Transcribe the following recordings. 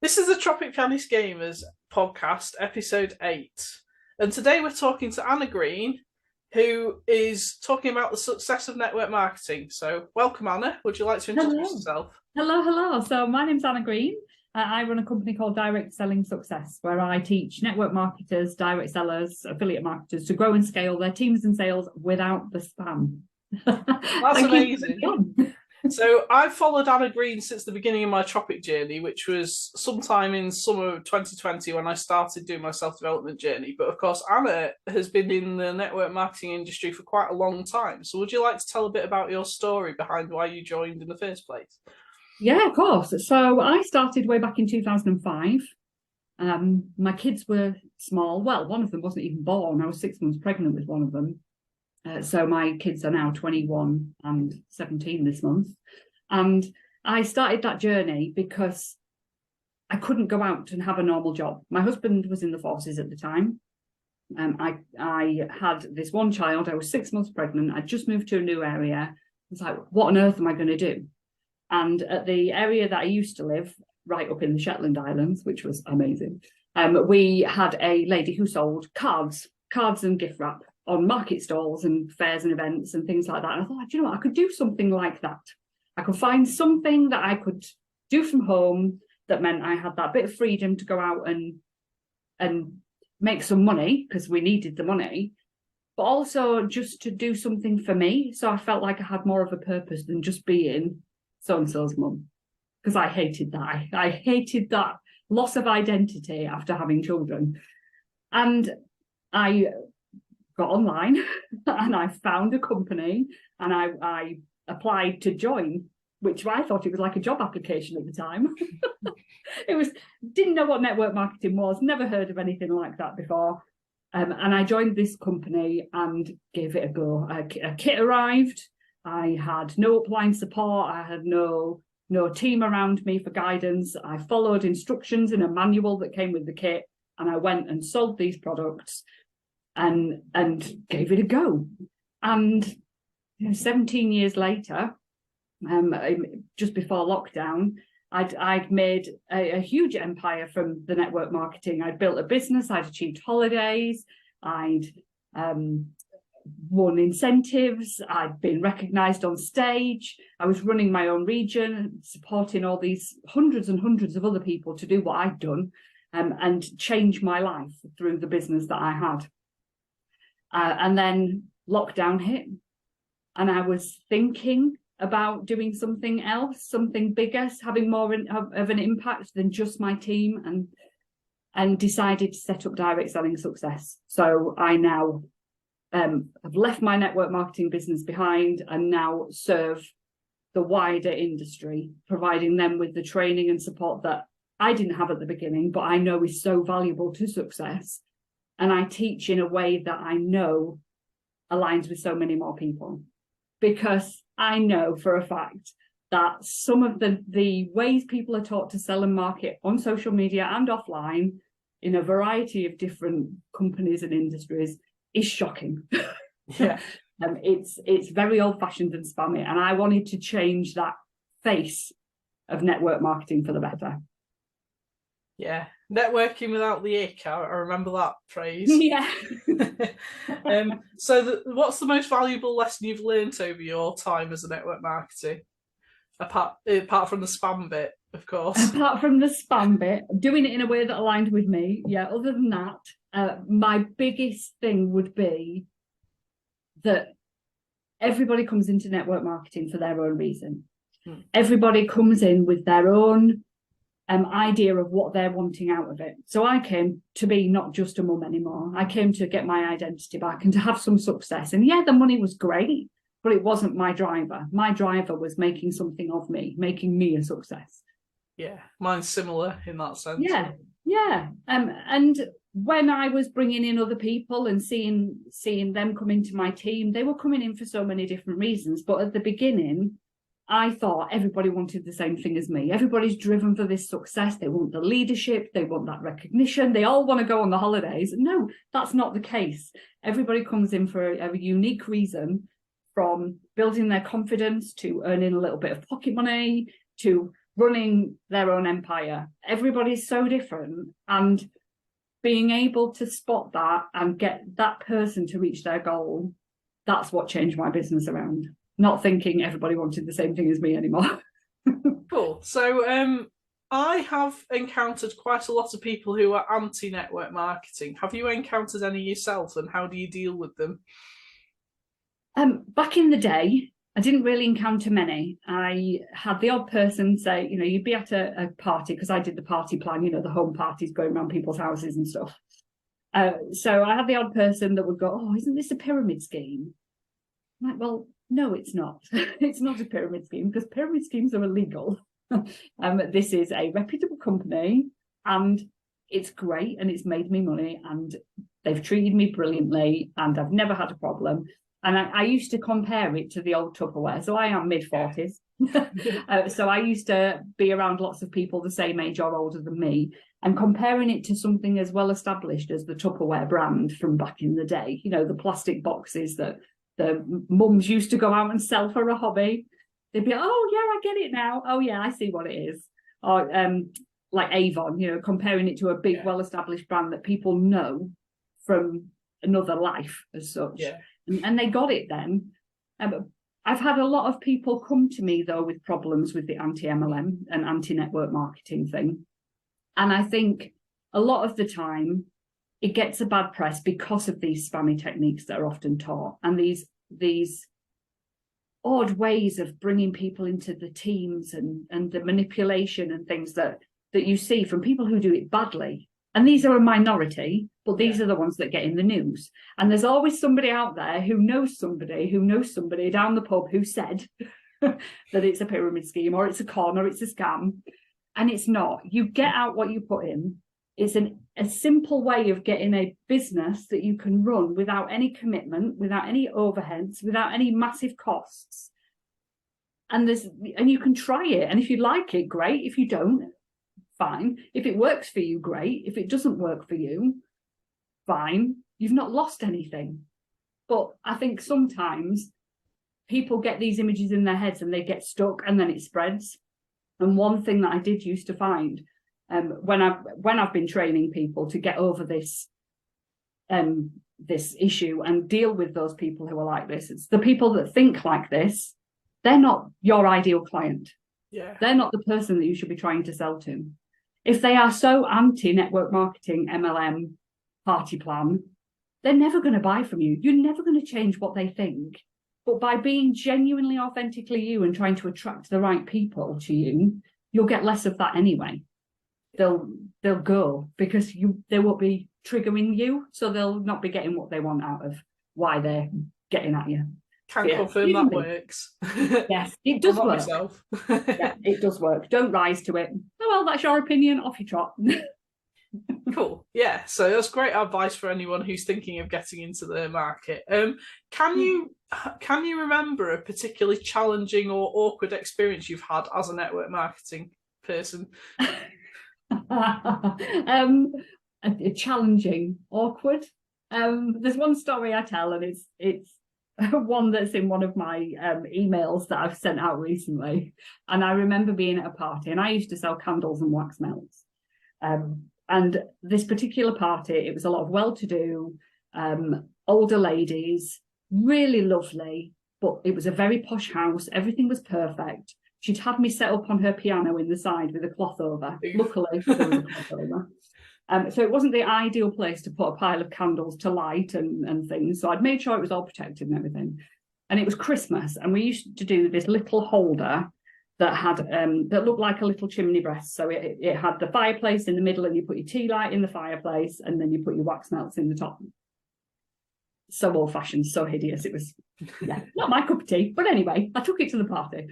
This is the Tropic Pianist Gamers podcast, episode 8. And today we're talking to Anna Green, who is talking about the success of network marketing. So, welcome, Anna. Would you like to introduce yourself? Hello. So, my name's Anna Green. I run a company called Direct Selling Success, where I teach network marketers, direct sellers, affiliate marketers to grow and scale their teams and sales without the spam. That's amazing. So I've followed Anna Green since the beginning of my Tropic journey, which was sometime in summer of 2020 when I started doing my self-development journey. But of course, Anna has been in the network marketing industry for quite a long time. So would you like to tell a bit about your story behind why you joined in the first place? Yeah, of course. So I started way back in 2005. My kids were small. Well, one of them wasn't even born. I was 6 months pregnant with one of them. So my kids are now 21 and 17 this month. And I started that journey because I couldn't go out and have a normal job. My husband was in the forces at the time. I had this one child. I was 6 months pregnant. I just moved to a new area. I was like, what on earth am I going to do? And at the area that I used to live, right up in the Shetland Islands, which was amazing, we had a lady who sold cards and gift wrap on market stalls and fairs and events and things like that. And I thought, you know what, I could do something like that. I could find something that I could do from home that meant I had that bit of freedom to go out and make some money, because we needed the money, but also just to do something for me. So I felt like I had more of a purpose than just being so-and-so's mum, because I hated that. I hated that loss of identity after having children. And I got online and I found a company and I applied to join, which I thought it was like a job application at the time. Didn't know what network marketing was, never heard of anything like that before. And I joined this company and gave it a go. A kit arrived. I had no upline support. I had no team around me for guidance. I followed instructions in a manual that came with the kit, and I went and sold these products and gave it a go. And 17 years later, just before lockdown, I'd made a huge empire from the network marketing. I'd built a business, I'd achieved holidays, I'd won incentives, I'd been recognised on stage, I was running my own region, supporting all these hundreds and hundreds of other people to do what I'd done, and change my life through the business that I had. And then lockdown hit, and I was thinking about doing something else, something bigger, having more of an impact than just my team, and decided to set up Direct Selling Success. So I now have left my network marketing business behind and now serve the wider industry, providing them with the training and support that I didn't have at the beginning, but I know is so valuable to success. And I teach in a way that I know aligns with so many more people, because I know for a fact that some of the ways people are taught to sell and market on social media and offline in a variety of different companies and industries is shocking. Yeah. It's very old-fashioned and spammy, and I wanted to change that face of network marketing for the better. Yeah, networking without the ick. I remember that phrase. Yeah. So what's the most valuable lesson you've learned over your time as a network marketer? Apart from the spam bit, of course. Apart from the spam bit, doing it in a way that aligned with me. Yeah, other than that, my biggest thing would be that everybody comes into network marketing for their own reason. Everybody comes in with their own idea of what they're wanting out of it. So I came to be not just a mum anymore. I came to get my identity back and to have some success. And yeah, the money was great, but it wasn't my driver. My driver was making something of me, making me a success. Yeah, mine's similar in that sense. Yeah. And when I was bringing in other people and seeing them come into my team, they were coming in for so many different reasons. But at the beginning, I thought everybody wanted the same thing as me. Everybody's driven for this success. They want the leadership. They want that recognition. They all want to go on the holidays. No, that's not the case. Everybody comes in for a unique reason, from building their confidence to earning a little bit of pocket money to running their own empire. Everybody's so different, and being able to spot that and get that person to reach their goal, that's what changed my business around. Not thinking everybody wanted the same thing as me anymore. Cool. So I have encountered quite a lot of people who are anti-network marketing. Have you encountered any yourself, and how do you deal with them? Back in the day, I didn't really encounter many. I had the odd person say, you'd be at a party, because I did the party plan, the home parties going around people's houses and stuff. So I had the odd person that would go, oh, isn't this a pyramid scheme? I'm like, well, no, it's not. It's not a pyramid scheme, because pyramid schemes are illegal. This is a reputable company, and it's great, and it's made me money, and they've treated me brilliantly, and I've never had a problem. And I used to compare it to the old Tupperware. So I am mid-40s. So I used to be around lots of people the same age or older than me, and comparing it to something as well established as the Tupperware brand from back in the day, the plastic boxes that the mums used to go out and sell for a hobby. They'd be, oh, yeah, I get it now. Oh, yeah, I see what it is. Or like Avon, comparing it to a big, well-established brand that people know from another life as such. Yeah. And they got it then. I've had a lot of people come to me, though, with problems with the anti-MLM and anti-network marketing thing. And I think a lot of the time it gets a bad press because of these spammy techniques that are often taught, and these odd ways of bringing people into the teams and the manipulation and things that you see from people who do it badly. And these are a minority, but these are the ones that get in the news. And there's always somebody out there who knows somebody down the pub who said that it's a pyramid scheme, or it's a con, or it's a scam. And it's not. You get out what you put in. It's a simple way of getting a business that you can run without any commitment, without any overheads, without any massive costs. And you can try it. And if you like it, great. If you don't, fine. If it works for you, great. If it doesn't work for you, fine. You've not lost anything. But I think sometimes people get these images in their heads and they get stuck, and then it spreads. And one thing that I did used to find when I've been training people to get over this issue and deal with those people who are like this, it's the people that think like this. They're not your ideal client. Yeah. They're not the person that you should be trying to sell to. If they are so anti-network marketing, MLM, party plan, they're never going to buy from you. You're never going to change what they think. But by being genuinely, authentically you and trying to attract the right people to you, you'll get less of that anyway. They'll go because they won't be triggering you, so they'll not be getting what they want out of why they're getting at you. Can confirm that works. Yes, it does work. Myself. Yeah, it does work. Don't rise to it. Oh, well, that's your opinion. Off you trot. Cool. Yeah, so that's great advice for anyone who's thinking of getting into the market. Can you remember a particularly challenging or awkward experience you've had as a network marketing person? Challenging, awkward. There's one story I tell, and it's one that's in one of my emails that I've sent out recently. And I remember being at a party, and I used to sell candles and wax melts. And this particular party, it was a lot of well-to-do, older ladies, really lovely, but it was a very posh house. Everything was perfect. She'd had me set up on her piano in the side with a cloth over. Luckily, there was a cloth over. So it wasn't the ideal place to put a pile of candles to light and things. So I'd made sure it was all protected and everything. And it was Christmas, and we used to do this little holder that had that looked like a little chimney breast. So it had the fireplace in the middle, and you put your tea light in the fireplace, and then you put your wax melts in the top. So old-fashioned, so hideous. It was, not my cup of tea. But anyway, I took it to the party,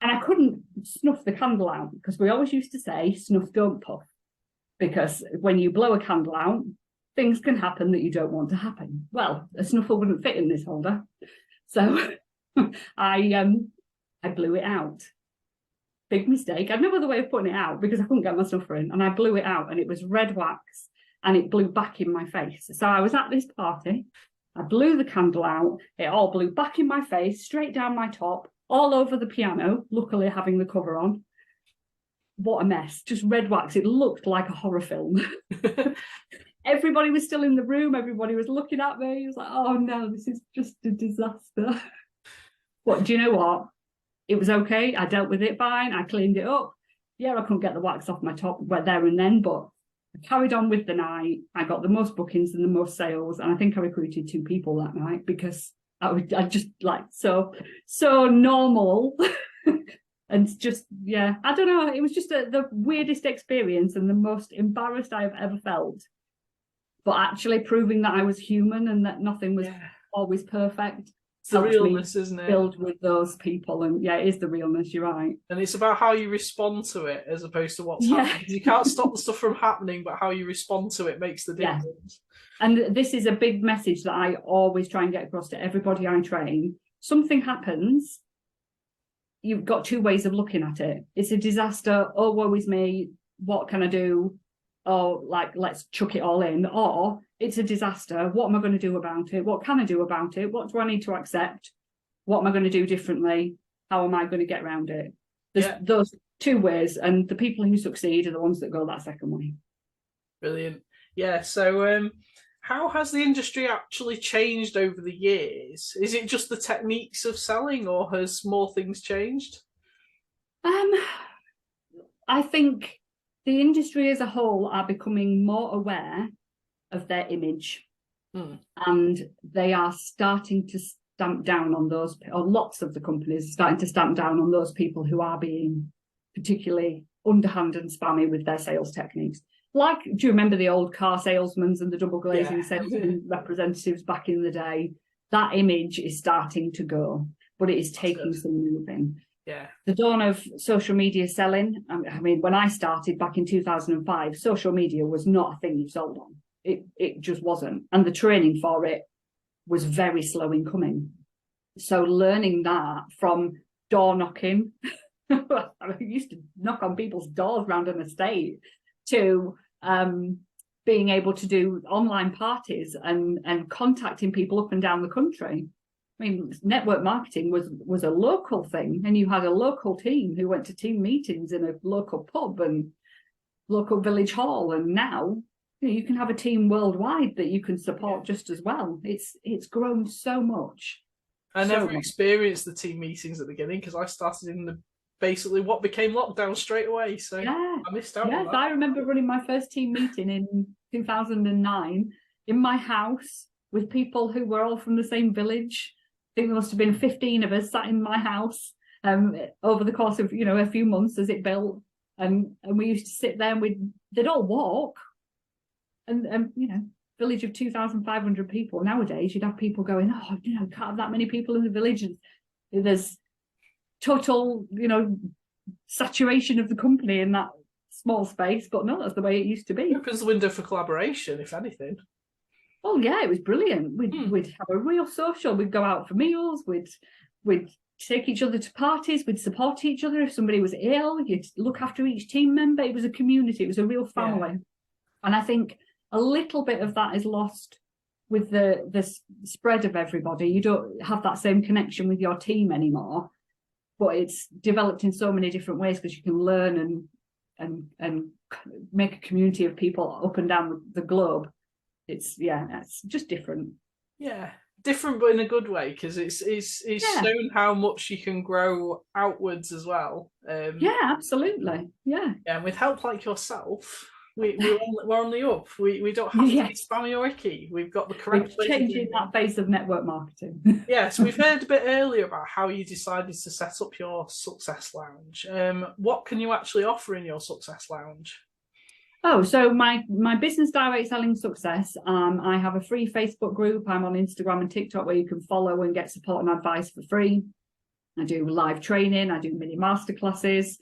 and I couldn't snuff the candle out, because we always used to say, snuff, don't puff. Because when you blow a candle out, things can happen that you don't want to happen. Well, a snuffer wouldn't fit in this holder. So I blew it out. Big mistake. I had no other way of putting it out because I couldn't get my snuffer in, and I blew it out, and it was red wax, and it blew back in my face. So I was at this party, I blew the candle out, it all blew back in my face, straight down my top, all over the piano, luckily having the cover on. what a mess. Just red wax. It looked like a horror film. Everybody was still in the room. Everybody was looking at me. It was like, oh no, this is just a disaster. But do you know what? It was okay. I dealt with it fine. I cleaned it up. Yeah, I couldn't get the wax off my top there and then, but I carried on with the night. I got the most bookings and the most sales. And I think I recruited 2 people that night because I just like so normal. And just, yeah, I don't know. It was just the weirdest experience and the most embarrassed I have ever felt. But actually proving that I was human and that nothing was always perfect. It's the realness, isn't it? Build with those people, and yeah, it is the realness. You're right. And it's about how you respond to it as opposed to what's happening. You can't stop the stuff from happening, but how you respond to it makes the difference. And this is a big message that I always try and get across to everybody I train. Something happens. You've got 2 ways of looking at it. It's a disaster. Oh, woe is me. What can I do? Or like, let's chuck it all in. Or it's a disaster. What am I going to do about it? What can I do about it? What do I need to accept? What am I going to do differently? How am I going to get around it? There's those 2 ways, and the people who succeed are the ones that go that second way. Brilliant. Yeah. So, how has the industry actually changed over the years? Is it just the techniques of selling, or has more things changed? I think the industry as a whole are becoming more aware of their image, and they are starting to stamp down on those, or lots of the companies are starting to stamp down on those people who are being particularly underhand and spammy with their sales techniques. Like, do you remember the old car salesmen and the double glazing salesmen representatives back in the day? That image is starting to go, but it is taking some moving. Yeah. The dawn of social media selling. I mean, when I started back in 2005, social media was not a thing you sold on. It just wasn't. And the training for it was very slow in coming. So learning that from door knocking, I used to knock on people's doors around an estate, to being able to do online parties and contacting people up and down the country. I mean, network marketing was a local thing, and you had a local team who went to team meetings in a local pub and local village hall. And now, you can have a team worldwide that you can support just as well. It's grown so much. I never experienced the team meetings at the beginning because I started in basically what became lockdown straight away. So I missed out on that. I remember running my first team meeting in 2009 in my house with people who were all from the same village. I think there must have been 15 of us sat in my house over the course of, a few months as it built. And we used to sit there and they'd all walk. And village of 2,500 people. Nowadays, you'd have people going, can't have that many people in the village. And there's total, saturation of the company in that small space. But no, that's the way it used to be. It opens the window for collaboration, if anything. Oh yeah, it was brilliant. We'd have a real social. We'd go out for meals. We'd take each other to parties. We'd support each other if somebody was ill. You'd look after each team member. It was a community. It was a real family. Yeah. And I think a little bit of that is lost with the spread of everybody. You don't have that same connection with your team anymore. But it's developed in so many different ways because you can learn and make a community of people up and down the globe. It's just different. Yeah, different, but in a good way, because it's shown how much you can grow outwards as well. Absolutely. Yeah, and with help like yourself, we're on the up. We don't have to be spammy or icky. We've got the correct. We're changing that phase of network marketing. Yes, we've heard a bit earlier about how you decided to set up your Success Lounge. What can you actually offer in your Success Lounge? Oh, so my business direct selling success, I have a free Facebook group. I'm on Instagram and TikTok where you can follow and get support and advice for free. I do live training, I do mini masterclasses,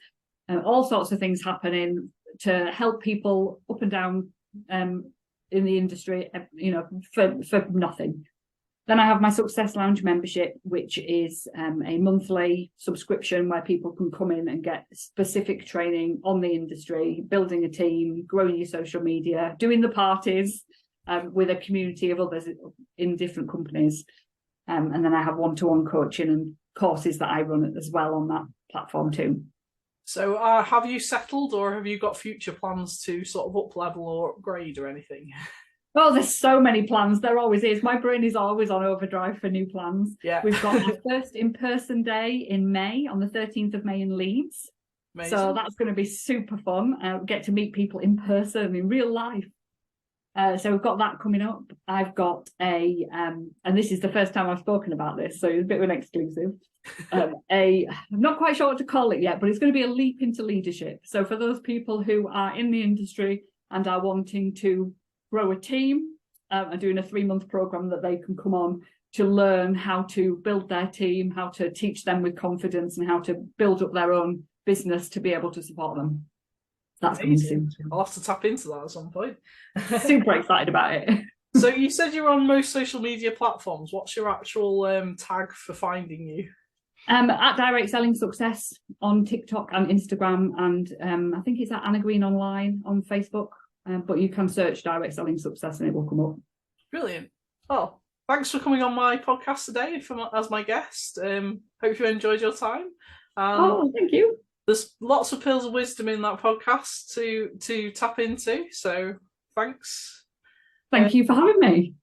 all sorts of things happening to help people up and down in the industry, for nothing. Then I have my Success Lounge membership, which is a monthly subscription where people can come in and get specific training on the industry, building a team, growing your social media, doing the parties with a community of others in different companies. And then I have one-to-one coaching and courses that I run as well on that platform too. So have you settled, or have you got future plans to sort of up level or upgrade or anything? Oh, there's so many plans. There always is. My brain is always on overdrive for new plans. Yeah. We've got our first in-person day in May, on the 13th of May in Leeds. Amazing. So that's going to be super fun. Get to meet people in person, in real life. So we've got that coming up. I've got and this is the first time I've spoken about this, so it's a bit of an exclusive. I'm not quite sure what to call it yet, but it's going to be a leap into leadership. So for those people who are in the industry and are wanting to grow a team, and doing a 3-month program that they can come on to learn how to build their team, how to teach them with confidence, and how to build up their own business to be able to support them. That's amazing. I'll have to tap into that at some point. Super excited about it. So you said you're on most social media platforms. What's your actual tag for finding you? At Direct Selling Success on TikTok and Instagram, and I think it's at Anna Green Online on Facebook. But you can search Direct Selling Success and it will come up. Brilliant. Oh, thanks for coming on my podcast today as my guest. Hope you enjoyed your time. Thank you. There's lots of pearls of wisdom in that podcast to tap into. So thanks. Thank you for having me.